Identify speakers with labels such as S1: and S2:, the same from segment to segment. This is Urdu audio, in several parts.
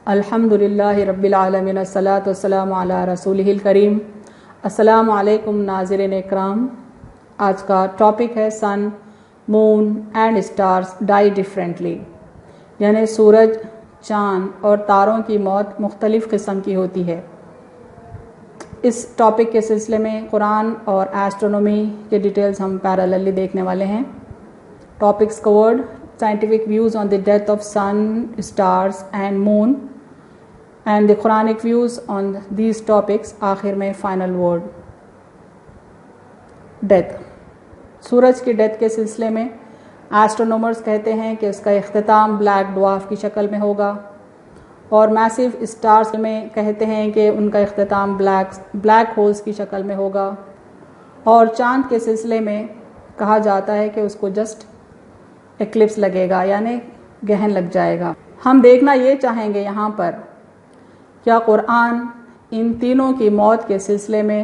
S1: الحمدللہ رب العالمین الصلاۃ والسلام علی رسولہ الکریم۔ السلام علیکم ناظرین اکرام۔ آج کا ٹاپک ہے sun, moon and stars die differently, یعنی سورج، چاند اور تاروں کی موت مختلف قسم کی ہوتی ہے۔ اس ٹاپک کے سلسلے میں قرآن اور ایسٹرونومی کے ڈیٹیلز ہم پیراللی دیکھنے والے ہیں۔ Topics chord: scientific views on the death of sun, stars and moon and the Quranic views on these topics۔ آخر میں فائنل ورڈ۔ ڈیتھ، سورج کی ڈیتھ کے سلسلے میں ایسٹرونومرز کہتے ہیں کہ اس کا اختتام بلیک ڈوارف کی شکل میں ہوگا، اور میسو اسٹارز میں کہتے ہیں کہ ان کا اختتام بلیک ہولز کی شکل میں ہوگا، اور چاند کے سلسلے میں کہا جاتا ہے کہ اس کو جسٹ ایکلپس لگے گا، یعنی گہن لگ جائے گا۔ ہم دیکھنا یہ چاہیں گے یہاں پر کیا قرآن ان تینوں کی موت کے سلسلے میں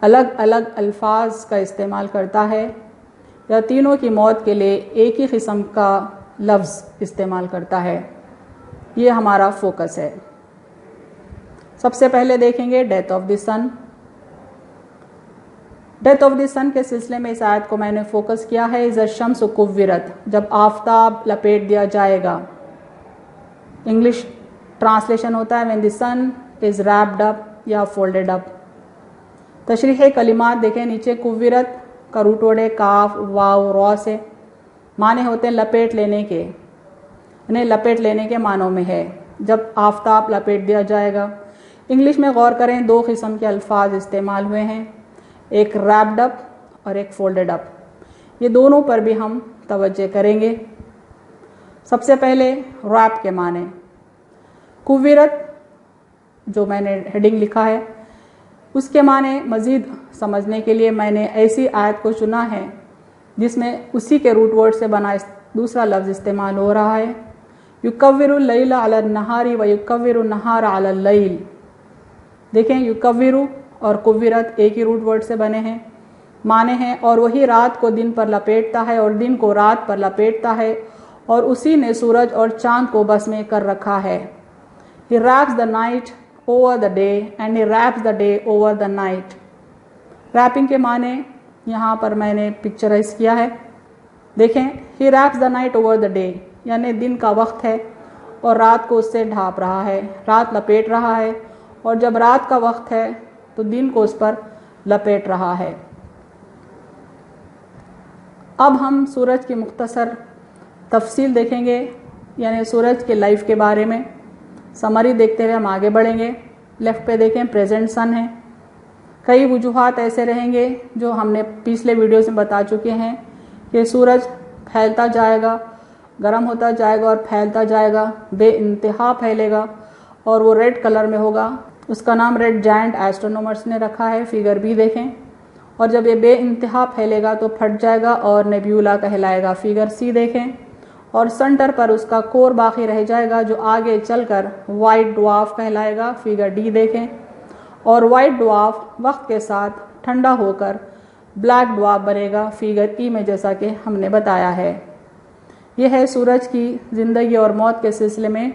S1: الگ الگ الفاظ کا استعمال کرتا ہے یا تینوں کی موت کے لیے ایک ہی قسم کا لفظ استعمال کرتا ہے۔ یہ ہمارا فوکس ہے۔ سب سے پہلے دیکھیں گے death of the sun. Death of the sun کے سلسلے میں اس آیت کو میں نے فوکس کیا ہے اذا الشمس کورت، جب آفتاب لپیٹ دیا جائے گا۔ انگلش ٹرانسلیشن ہوتا ہے when the sun is wrapped up یا folded up۔ تشریح کلمات دیکھیں نیچے، کورت کا روٹ ورڈ ہے کاف واو را سے، معنی ہوتے ہیں لپیٹ لینے کے، انہیں لپیٹ لینے کے معنوں میں ہے، جب آفتاب لپیٹ دیا جائے گا۔ انگلش میں غور کریں، دو قسم کے الفاظ استعمال ہوئے ہیں، ایک ریپڈ اپ اور ایک فولڈڈ اپ۔ یہ دونوں پر بھی ہم توجہ کریں گے۔ سب سے پہلے ریپ کے معنی، کورت جو میں نے ہیڈنگ لکھا ہے اس کے معنی مزید سمجھنے کے لیے میں نے ایسی آیت کو چنا ہے جس میں اسی کے روٹ ورڈ سے بنا دوسرا لفظ استعمال ہو رہا ہے، یکور اللیل علی النہار و یکور النہار علی اللیل۔ دیکھیں یکور اور کورت ایک ہی روٹ ورڈ سے بنے ہیں، معنی ہیں اور وہی رات کو دن پر لپیٹتا ہے اور دن کو رات پر لپیٹتا ہے، اور اسی نے سورج اور چاند کو بس میں کر رکھا ہے۔ He wraps the night over the day and he wraps the day over the night۔ Wrapping کے معنی یہاں پر میں نے پکچرائز کیا ہے، دیکھیں He wraps the night over the day، یعنی دن کا وقت ہے اور رات کو اس سے ڈھانپ رہا ہے، رات لپیٹ رہا ہے، اور جب رات کا وقت ہے تو دن کو اس پر لپیٹ رہا ہے۔ اب ہم سورج کی مختصر تفصیل دیکھیں گے، یعنی سورج کے لائف کے بارے میں سمری دیکھتے ہوئے ہم آگے بڑھیں گے۔ لیفٹ پہ دیکھیں پریزنٹ سن ہے۔ کئی وجوہات ایسے رہیں گے جو ہم نے پچھلے ویڈیوز میں بتا چکے ہیں کہ سورج پھیلتا جائے گا، گرم ہوتا جائے گا اور پھیلتا جائے گا، بے انتہا پھیلے گا، اور وہ ریڈ کلر میں ہوگا۔ اس کا نام ریڈ جائنٹ ایسٹرونومرز نے رکھا ہے، فگر بھی دیکھیں، اور جب یہ بے انتہا پھیلے گا تو پھٹ جائے گا اور نیبیولا کہلائے گا، فگر سی دیکھیں، اور سنٹر پر اس کا کور باقی رہ جائے گا جو آگے چل کر وائٹ ڈوارف کہلائے گا، فگر ڈی دیکھیں، اور وائٹ ڈوارف وقت کے ساتھ ٹھنڈا ہو کر بلیک ڈوارف بنے گا، فگر ای میں جیسا کہ ہم نے بتایا ہے۔ یہ ہے سورج کی زندگی اور موت کے سلسلے میں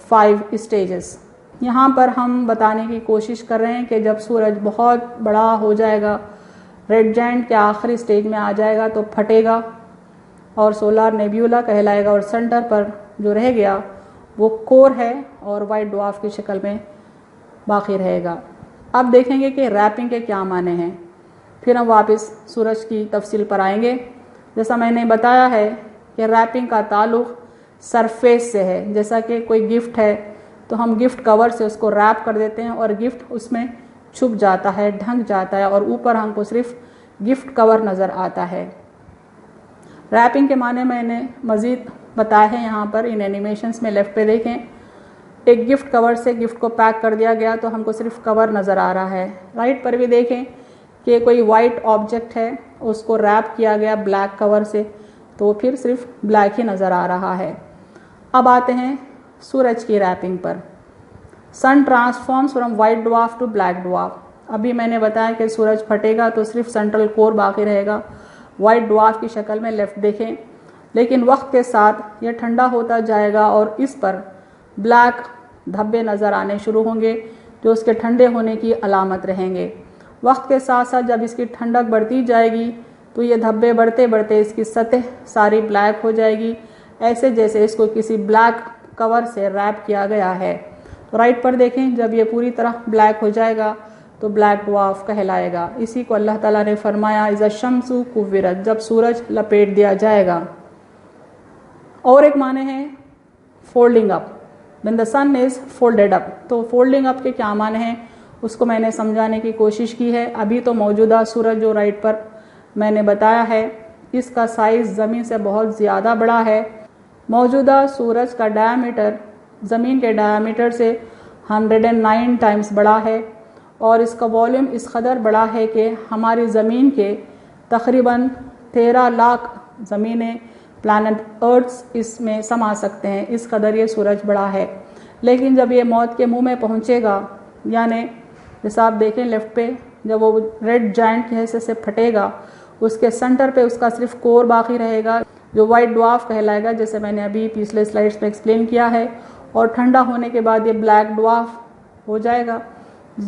S1: 5 اسٹیجز۔ یہاں پر ہم بتانے کی کوشش کر رہے ہیں کہ جب سورج بہت بڑا ہو جائے گا، ریڈ جائنٹ کے آخری سٹیج میں آ جائے گا تو پھٹے گا اور سولار نیبیولا کہلائے گا، اور سنٹر پر جو رہ گیا وہ کور ہے اور وائٹ ڈوارف کی شکل میں باقی رہے گا۔ اب دیکھیں گے کہ ریپنگ کے کیا معنی ہیں، پھر ہم واپس سورج کی تفصیل پر آئیں گے۔ جیسا میں نے بتایا ہے کہ ریپنگ کا تعلق سرفیس سے ہے، جیسا کہ کوئی گفٹ ہے تو ہم گفٹ کور سے اس کو ریپ کر دیتے ہیں اور گفٹ اس میں چھپ جاتا ہے، ڈھنک جاتا ہے، اور اوپر ہم کو صرف گفٹ کور نظر آتا ہے۔ ریپنگ کے معنی میں نے مزید بتایا ہے یہاں پر ان اینیمیشنز میں۔ لیفٹ پہ دیکھیں، ایک گفٹ کور سے گفٹ کو پیک کر دیا گیا تو ہم کو صرف کور نظر آ رہا ہے۔ رائٹ پر بھی دیکھیں کہ کوئی وائٹ آبجیکٹ ہے، اس کو ریپ کیا گیا بلیک کور سے تو پھر صرف بلیک ہی نظر آ رہا ہے۔ اب آتے ہیں سورج کی ریپنگ پر۔ Sun transforms from white dwarf to black dwarf. ابھی میں نے بتایا کہ سورج پھٹے گا تو صرف سینٹرل کور باقی رہے گا وائٹ ڈوارف کی شکل میں، لیفٹ دیکھیں، لیکن وقت کے ساتھ یہ ٹھنڈا ہوتا جائے گا اور اس پر بلیک دھبے نظر آنے شروع ہوں گے جو اس کے ٹھنڈے ہونے کی علامت رہیں گے۔ وقت کے ساتھ ساتھ جب اس کی ٹھنڈک بڑھتی جائے گی تو یہ دھبے بڑھتے بڑھتے اس کی سطح ساری بلیک ہو جائے گی، ایسے جیسے اس کو کسی بلیک کور سے ریپ کیا گیا ہے۔ تو رائٹ پر دیکھیں، جب یہ پوری طرح بلیک ہو جائے گا تو بلیک ڈوارف کہلائے گا۔ اسی کو اللہ تعالیٰ نے فرمایا اذا الشمس کورت، جب سورج لپیٹ دیا جائے گا۔ اور ایک معنی ہے folding up, when the sun is folded up۔ تو فولڈنگ اپ کے کیا معنی ہیں اس کو میں نے سمجھانے کی کوشش کی ہے۔ ابھی تو موجودہ سورج جو رائٹ پر میں نے بتایا ہے اس کا سائز زمین سے بہت زیادہ بڑا ہے۔ موجودہ سورج کا ڈائیمیٹر زمین کے ڈائیمیٹر سے 109 ٹائمز بڑا ہے، اور اس کا والیوم اس قدر بڑا ہے کہ ہماری زمین کے تقریباً 13 لاکھ زمینیں پلانٹ ارتھس اس میں سما سکتے ہیں، اس قدر یہ سورج بڑا ہے۔ لیکن جب یہ موت کے منہ میں پہنچے گا، یعنی جیسا آپ دیکھیں لیفٹ پہ، جب وہ ریڈ جائنٹ کے حصے سے پھٹے گا اس کے سینٹر پہ اس کا صرف کور باقی رہے گا جو وائٹ ڈوارف کہلائے گا، جیسے میں نے ابھی پچھلے سلائڈس میں ایکسپلین کیا ہے، اور ٹھنڈا ہونے کے بعد یہ بلیک ڈوارف ہو جائے گا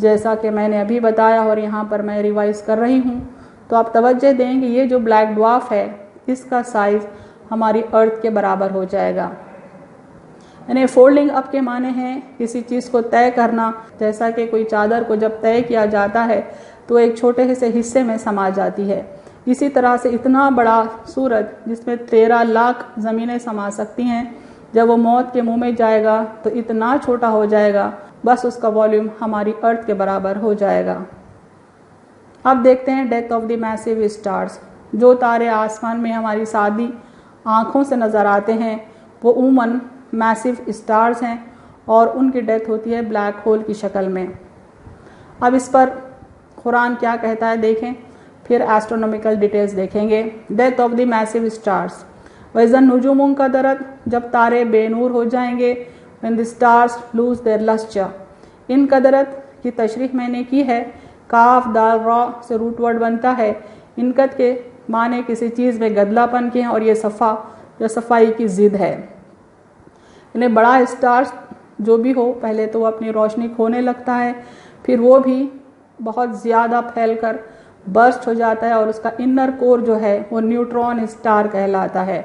S1: جیسا کہ میں نے ابھی بتایا، اور یہاں پر میں ریوائز کر رہی ہوں۔ تو آپ توجہ دیں کہ یہ جو بلیک ڈوارف ہے اس کا سائز ہماری ارتھ کے برابر ہو جائے گا۔ یعنی فولڈنگ اپ کے معنی ہیں کسی چیز کو طے کرنا، جیسا کہ کوئی چادر کو جب طے کیا جاتا ہے تو ایک چھوٹے سے حصے میں سما جاتی ہے۔ اسی طرح سے اتنا بڑا سورج جس میں 13 لاکھ زمینیں سما سکتی ہیں، جب وہ موت کے منہ میں جائے گا تو اتنا چھوٹا ہو جائے گا، بس اس کا والیوم ہماری ارتھ کے برابر ہو جائے گا۔ اب دیکھتے ہیں death of the massive stars. جو تارے آسمان میں ہماری سادی آنکھوں سے نظر آتے ہیں وہ عموماً میسیو اسٹارز ہیں، اور ان کی ڈیتھ ہوتی ہے بلیک ہول کی شکل میں۔ اب اس پر قرآن کیا کہتا ہے دیکھیں، پھر ایسٹرونومیکل ڈیٹیلز دیکھیں گے۔ Death of the massive stars, وَإِذَا النُّجُومُ انْكَدَرَتْ، جب تارے بے نور ہو جائیں گے، when the stars lose their luster۔ انقدرت کی تشریح میں نے کی ہے، کاف دال را سے روٹ ورڈ بنتا ہے۔ انقد کے معنی کسی چیز میں گدلا پن کے ہیں، اور یہ صفا یا صفائی کی ضد ہے۔ انہیں بڑا اسٹار جو بھی ہو پہلے تو وہ اپنی روشنی کھونے لگتا ہے، پھر وہ بھی بہت زیادہ پھیل کر برسٹ ہو جاتا ہے، اور اس کا انر کور جو ہے وہ نیوٹرون اسٹار کہلاتا ہے۔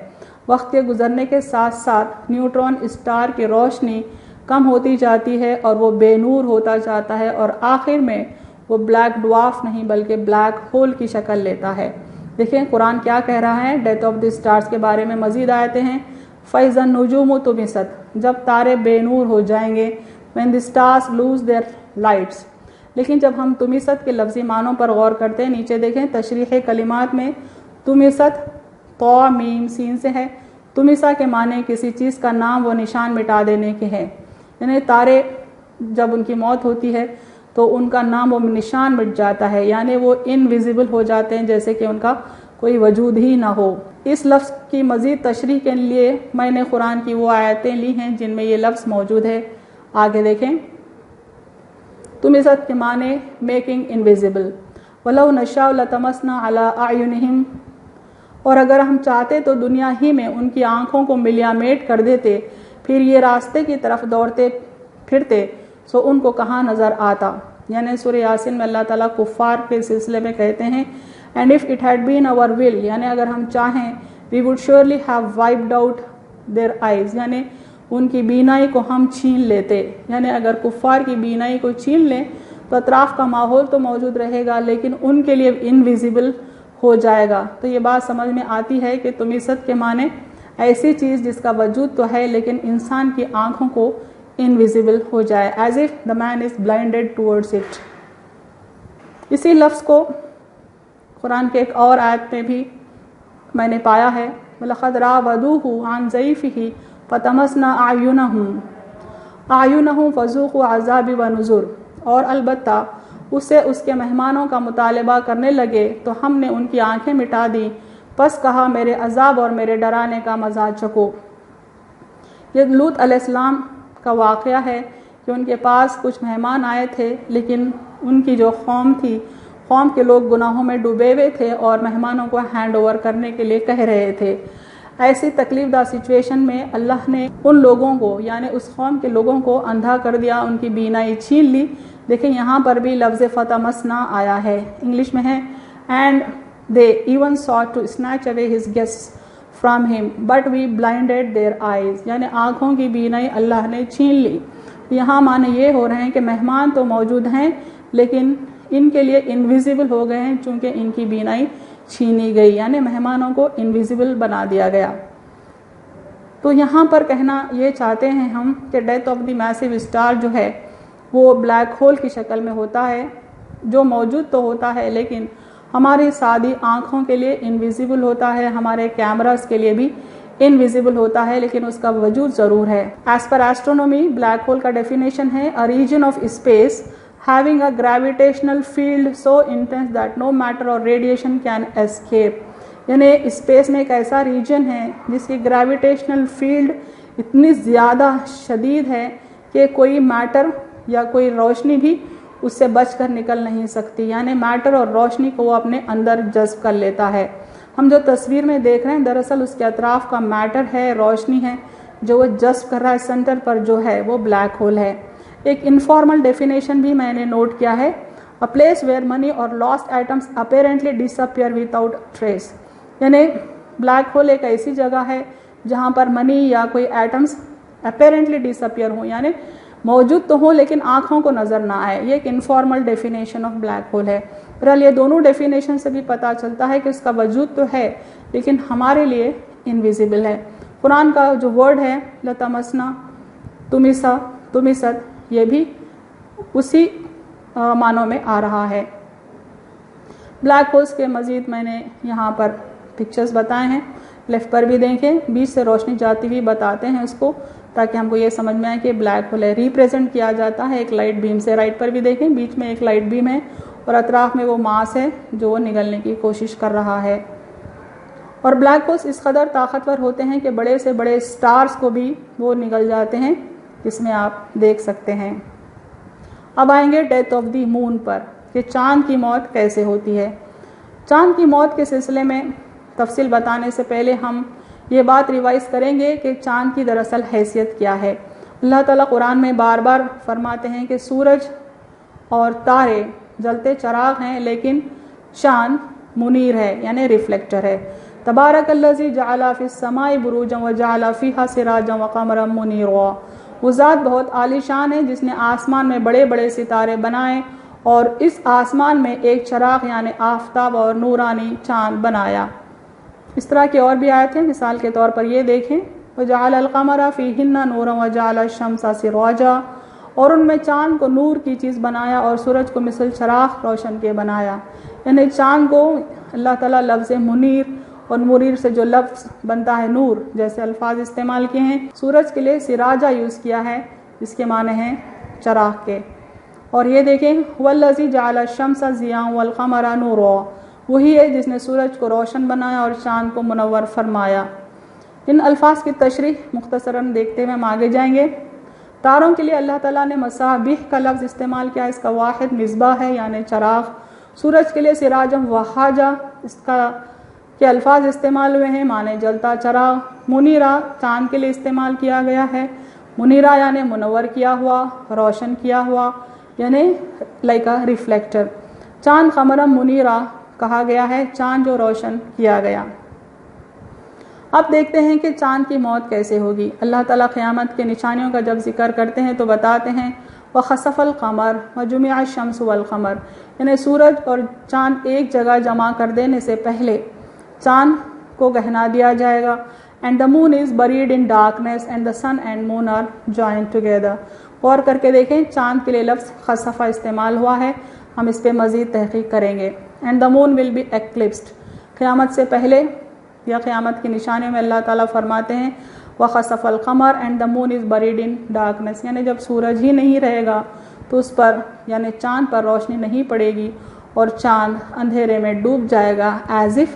S1: وقت کے گزرنے کے ساتھ ساتھ نیوٹرون اسٹار کی روشنی کم ہوتی جاتی ہے اور وہ بے نور ہوتا جاتا ہے، اور آخر میں وہ بلیک ڈوارف نہیں بلکہ بلیک ہول کی شکل لیتا ہے۔ دیکھیں قرآن کیا کہہ رہا ہے ڈیتھ آف دی اسٹارز کے بارے میں۔ مزید آیتیں ہیں، فَإِذَا النُّجُومُ طُمِسَتْ، جب تارے بے نور ہو جائیں گے، when the stars lose their lights۔ لیکن جب ہم طُمِسَت کے لفظی معنوں پر غور کرتے ہیں، نیچے دیکھیں تشریح کلمات میں طُمِسَت تو میم سین سے ہے۔ طُمِسَ کے معنی کسی چیز کا نام و نشان مٹا دینے کے ہیں، یعنی تارے جب ان کی موت ہوتی ہے تو ان کا نام و نشان مٹ جاتا ہے، یعنی وہ انویزیبل ہو جاتے ہیں جیسے کہ ان کا کوئی وجود ہی نہ ہو۔ اس لفظ کی مزید تشریح کے لیے میں نے قرآن کی وہ آیتیں لی ہیں جن میں یہ لفظ موجود ہے۔ آگے دیکھیں، طُمِسَت کے معنی میکنگ انویزیبل، وَلَوْ نَشَاءُ لَطَمَسْنَا عَلَىٰ أَعْيُنِهِمْ، اور اگر ہم چاہتے تو دنیا ہی میں ان کی آنکھوں کو ملیامیٹ کر دیتے، پھر یہ راستے کی طرف دوڑتے پھرتے سو ان کو کہاں نظر آتا۔ یعنی سورہ یاسین میں اللہ تعالیٰ کفار کے سلسلے میں کہتے ہیں and if it had been our will, یعنی اگر ہم چاہیں we would surely have wiped out their eyes, یعنی ان کی بینائی کو ہم چھین لیتے۔ یعنی اگر کفار کی بینائی کو چھین لیں تو اطراف کا ماحول تو موجود رہے گا لیکن ان کے لیے انویزیبل ہو جائے گا۔ تو یہ بات سمجھ میں آتی ہے کہ طُمِسَت کے معنی ایسی چیز جس کا وجود تو ہے لیکن انسان کی آنکھوں کو انویزیبل ہو جائے، as if the man is blinded towards it. اسی لفظ کو قرآن کے ایک اور آیت میں بھی میں نے پایا ہے، وَلَقَدْ رَاوَدُوهُ عَنْ ضَيْفِهِ فَطَمَسْنَا أَعْيُنَهُمْ فَذُوقُوا عَذَابِي وَنُذُرِ، اور البتہ اسے اس کے مہمانوں کا مطالبہ کرنے لگے تو ہم نے ان کی آنکھیں مٹا دیں، پس کہا میرے عذاب اور میرے ڈرانے کا مزہ چکھو۔ یہ لوط علیہ السلام کا واقعہ ہے کہ ان کے پاس کچھ مہمان آئے تھے، لیکن ان کی جو قوم تھی، قوم کے لوگ گناہوں میں ڈوبے ہوئے تھے اور مہمانوں کو ہینڈ اوور کرنے کے لیے کہہ رہے تھے۔ ایسی تکلیف دہ سچویشن میں اللہ نے ان لوگوں کو یعنی اس قوم کے لوگوں کو اندھا کر دیا، ان کی بینائی چھین لی۔ دیکھیں یہاں پر بھی لفظ فتمسنا آیا ہے، انگلش میں ہے and they even sought to snatch away his guests from him but we blinded their eyes، یعنی آنکھوں کی بینائی اللہ نے چھین لی۔ یہاں معنی یہ ہو رہے ہیں کہ مہمان تو موجود ہیں لیکن ان کے لیے انویزیبل ہو گئے ہیں چونکہ ان کی بینائی چھینی گئی، یعنی مہمانوں کو انویزیبل بنا دیا گیا۔ تو یہاں پر کہنا یہ چاہتے ہیں ہم کہ death of the massive star جو ہے وہ بلیک ہول کی شکل میں ہوتا ہے، جو موجود تو ہوتا ہے لیکن ہماری سادی آنکھوں کے لیے انویزیبل ہوتا ہے، ہمارے کیمراز کے لیے بھی انویزیبل ہوتا ہے لیکن اس کا وجود ضرور ہے۔ As per astronomy black hole کا ڈیفینیشن ہے a region of space having a gravitational field so intense that no matter or radiation can escape، یعنی اسپیس میں ایک ایسا ریجن ہے جس کی گریویٹیشنل فیلڈ اتنی زیادہ شدید ہے کہ کوئی میٹر یا کوئی روشنی بھی اس سے بچ کر نکل نہیں سکتی، یعنی میٹر اور روشنی کو وہ اپنے اندر جذب کر لیتا ہے۔ ہم جو تصویر میں دیکھ رہے ہیں دراصل اس کے اطراف کا میٹر ہے، روشنی ہے جو وہ جذب کر رہا ہے، سینٹر پر جو ہے وہ بلیک ہول ہے۔ ایک انفارمل ڈیفینیشن بھی میں نے نوٹ کیا ہے a place where money or lost items apparently disappear without trace، یعنی بلیک ہول ایک ایسی جگہ ہے جہاں پر منی یا کوئی ایٹمز اپیرنٹلی ڈسپیئر ہوں، یعنی موجود تو ہوں لیکن آنکھوں کو نظر نہ آئے۔ یہ ایک informal definition of black hole ہے۔ بہرحال یہ دونوں ڈیفینیشن سے بھی پتہ چلتا ہے کہ اس کا وجود تو ہے لیکن ہمارے لیے انویزیبل ہے۔ قرآن کا جو ورڈ ہے لتمسنا، تمسا، تمست، یہ بھی اسی معنوں میں آ رہا ہے۔ بلیک ہولز کے مزید میں نے یہاں پر پکچرز بتائے ہیں، لیفٹ پر بھی دیکھیں، بیچ سے روشنی جاتی ہوئی بتاتے ہیں اس کو تاکہ ہم کو یہ سمجھ میں آئے کہ بلیک ہول ہے۔ ریپریزنٹ کیا جاتا ہے ایک لائٹ بیم سے، رائٹ پر بھی دیکھیں بیچ میں ایک لائٹ بیم ہے اور اطراف میں وہ ماس ہے جو وہ نگلنے کی کوشش کر رہا ہے۔ اور بلیک ہولز اس قدر طاقتور ہوتے ہیں کہ بڑے سے بڑے سٹارز کو بھی وہ نگل جاتے ہیں، جس میں آپ دیکھ سکتے ہیں۔ اب آئیں گے ڈیتھ آف دی مون پر کہ چاند کی موت کیسے ہوتی ہے۔ چاند کی موت کے سلسلے میں تفصیل بتانے سے پہلے ہم یہ بات ریوائز کریں گے کہ چاند کی دراصل حیثیت کیا ہے۔ اللہ تعالیٰ قرآن میں بار بار فرماتے ہیں کہ سورج اور تارے جلتے چراغ ہیں لیکن چاند منیر ہے یعنی ریفلیکٹر ہے۔ تبارک الذی جعل فی السماء بروجا وجعل فیہا سراجا وقمرا منیرا، وہ ذات بہت عالی شان ہے جس نے آسمان میں بڑے بڑے ستارے بنائے اور اس آسمان میں ایک چراغ یعنی آفتاب اور نورانی چاند بنایا۔ اس طرح کی اور بھی آیت ہیں، مثال کے طور پر یہ دیکھیں وجعل القمر فیہن نورا وجعل الشمس سراجا، اور ان میں چاند کو نور کی چیز بنایا اور سورج کو مثل چراغ روشن کے بنایا، یعنی چاند کو اللہ تعالیٰ لفظ منیر اور منیر سے جو لفظ بنتا ہے نور جیسے الفاظ استعمال کیے ہیں، سورج کے لیے سراجا یوز کیا ہے جس کے معنی ہیں چراغ کے۔ اور یہ دیکھیں والذی جعل الشمس ضیاء والقمر نورا، وہی ہے جس نے سورج کو روشن بنایا اور چاند کو منور فرمایا۔ ان الفاظ کی تشریح مختصراً دیکھتے ہوئے ہم آگے جائیں گے۔ تاروں کے لیے اللہ تعالیٰ نے مصابیح کا لفظ استعمال کیا، اس کا واحد مصباح ہے یعنی چراغ۔ سورج کے لیے سراجم وہاجا، اس کا کے الفاظ استعمال ہوئے ہیں معنی جلتا چراغ۔ منیرا چاند کے لیے استعمال کیا گیا ہے، منیرا یعنی منور کیا ہوا، روشن کیا ہوا، یعنی لائک اے ریفلیکٹر۔ چاند قمرم منیرا کہا گیا ہے، چاند جو روشن کیا گیا۔ اب دیکھتے ہیں کہ چاند کی موت کیسے ہوگی۔ اللہ تعالیٰ قیامت کے نشانیوں کا جب ذکر کرتے ہیں تو بتاتے ہیں وَخَسَفَ الْقَمَرُ وَجُمِعَ الشَّمْسُ وَالْقَمَرُ، یعنی سورج اور چاند ایک جگہ جمع کر دینے سے پہلے چاند کو گہنا دیا جائے گا۔ And the moon is buried in darkness and the sun and moon are joined together. غور کر کے دیکھیں چاند کے لیے لفظ خسفہ استعمال ہوا ہے، ہم اس پہ مزید تحقیق کریں گے۔ And the moon will be ایکلپسڈ، قیامت سے پہلے یا قیامت کی نشانیوں میں اللہ تعالیٰ فرماتے ہیں وَخَسَفَ الْقَمَرُ and the moon is buried in darkness, یعنی جب سورج ہی نہیں رہے گا تو اس پر یعنی چاند پر روشنی نہیں پڑے گی اور چاند اندھیرے میں ڈوب جائے گا ایز اف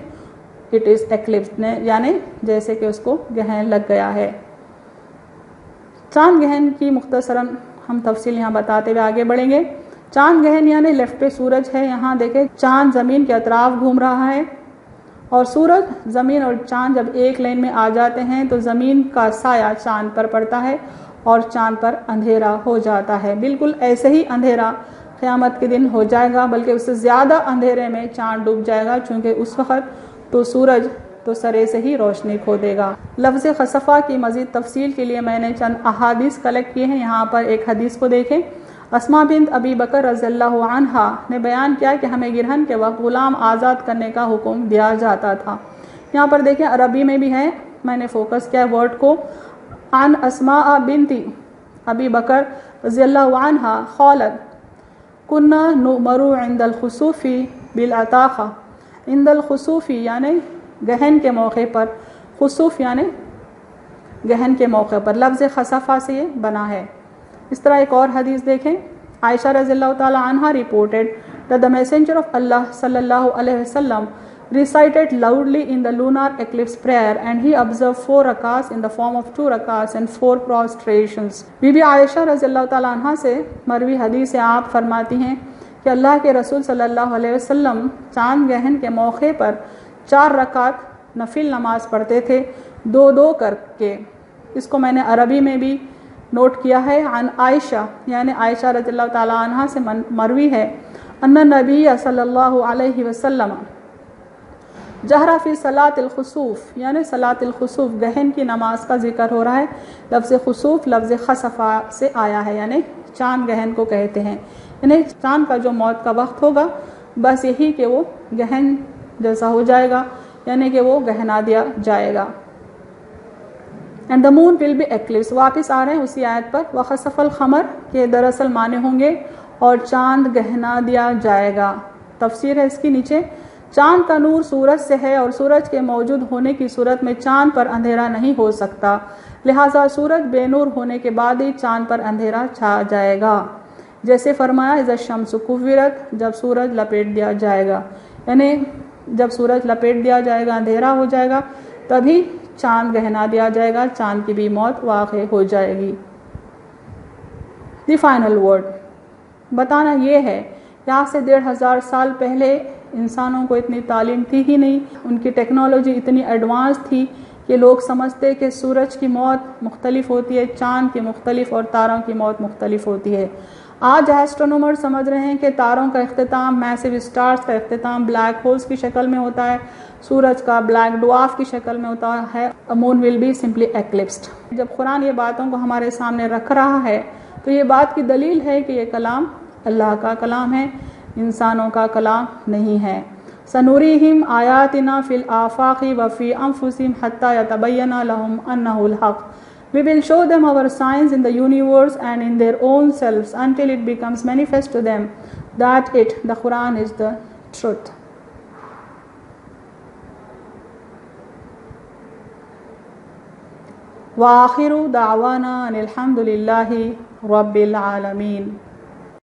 S1: اٹ از ایکلپسڈ، یعنی جیسے کہ اس کو گہن لگ گیا ہے۔ چاند گہن کی مختصراً ہم تفصیل یہاں بتاتے ہوئے آگے بڑھیں گے۔ چاند گہن یعنی لیفٹ پہ سورج ہے، یہاں دیکھیں چاند زمین کے اطراف گھوم رہا ہے اور سورج، زمین اور چاند جب ایک لائن میں آ جاتے ہیں تو زمین کا سایہ چاند پر پڑتا ہے اور چاند پر اندھیرا ہو جاتا ہے۔ بالکل ایسے ہی اندھیرا قیامت کے دن ہو جائے گا، بلکہ اس سے زیادہ اندھیرے میں چاند ڈوب جائے گا، چونکہ اس وقت تو سورج تو سرے سے ہی روشنی کھو دے گا۔ لفظ خسفہ کی مزید تفصیل کے لیے میں نے چند احادیث کلیکٹ کیے ہیں۔ یہاں پر ایک حدیث کو دیکھیں۔ اسماء بنت ابی بکر رضی اللہ عنہا نے بیان کیا کہ ہمیں گرہن کے وقت غلام آزاد کرنے کا حکم دیا جاتا تھا۔ یہاں پر دیکھیں عربی میں بھی ہے، میں نے فوکس کیا ورڈ کو۔ عن اسماء بنت ابی بکر رضی اللہ عنہا قالت کنا نؤمر عند الخسوف بالعتاقہ۔ عند الخسوف یعنی گہن کے موقع پر، خسوف یعنی گہن کے موقع پر، لفظ خسفہ سے یہ بنا ہے۔ اس طرح ایک اور حدیث دیکھیں۔ عائشہ رضی اللہ تعالی عنہا reported that the messenger of Allah صلی اللہ علیہ وسلم recited loudly in the lunar eclipse prayer and he observed 4 rakats in the form of 2 rakats and 4 prostrations۔ بی بی عائشہ رضی اللہ تعالی عنہا سے مروی حدیث سے آپ فرماتی ہیں کہ اللہ کے رسول صلی اللہ علیہ وسلم چاند گہن کے موقع پر 4 رکعت نفل نماز پڑھتے تھے، 2 کر کے۔ اس کو میں نے عربی میں بھی نوٹ کیا ہے۔ عن عائشہ یعنی عائشہ رضی اللہ تعالی عنہا سے مروی ہے ان نبی صلی اللہ علیہ وسلم جہرا فی صلاۃ الخسوف یعنی صلاۃ الخسوف گہن کی نماز کا ذکر ہو رہا ہے۔ لفظ خسوف لفظ خسفہ سے آیا ہے، یعنی چاند گہن کو کہتے ہیں، یعنی چاند کا جو موت کا وقت ہوگا بس یہی کہ وہ گہن جیسا ہو جائے گا، یعنی کہ وہ گہنا دیا جائے گا۔ And the moon will be eclipse, واپس آ رہے ہیں اسی آیت پر۔ وخسف القمر کے دراصل معنی ہوں گے اور چاند گہنا دیا جائے گا۔ تفسیر ہے اس کی نیچے۔ چاند کا نور سورج سے ہے اور سورج کے موجود ہونے کی صورت میں چاند پر اندھیرا نہیں ہو سکتا، لہٰذا سورج بے نور ہونے کے بعد ہی چاند پر اندھیرا چھا جائے گا۔ جیسے فرمایا اذا الشمس کورت، جب سورج لپیٹ دیا جائے گا، یعنی جب سورج لپیٹ دیا جائے گا، اندھیرا ہو جائے گا، تبھی چاند گہنا دیا جائے گا، چاند کی بھی موت واقع ہو جائے گی۔ دی فائنل ورڈ بتانا یہ ہے کہ آج سے 1500 سال پہلے انسانوں کو اتنی تعلیم تھی ہی نہیں، ان کی ٹیکنالوجی اتنی ایڈوانس تھی کہ لوگ سمجھتے کہ سورج کی موت مختلف ہوتی ہے، چاند کی مختلف اور تاروں کی موت مختلف ہوتی ہے۔ آج ایسٹرونومر سمجھ رہے ہیں کہ تاروں کا اختتام، میسو اسٹارز کا اختتام بلیک ہولز کی شکل میں ہوتا ہے، سورج کا بلیک ڈوارف کی شکل میں ہوتا ہے، مون ول بی سمپلی ایکلپسڈ۔ جب قرآن یہ باتوں کو ہمارے سامنے رکھ رہا ہے تو یہ بات کی دلیل ہے کہ یہ کلام اللہ کا کلام ہے، انسانوں کا کلام نہیں ہے۔ سنوریہم آیاتنا فی الآفاق وفی انفسہم حتی یتبین لہم انہ الحق۔ We will show them our signs in the universe and in their own selves until it becomes manifest to them that the Quran is the truth. وآخر دعوانا ان الحمد للہ رب العالمین۔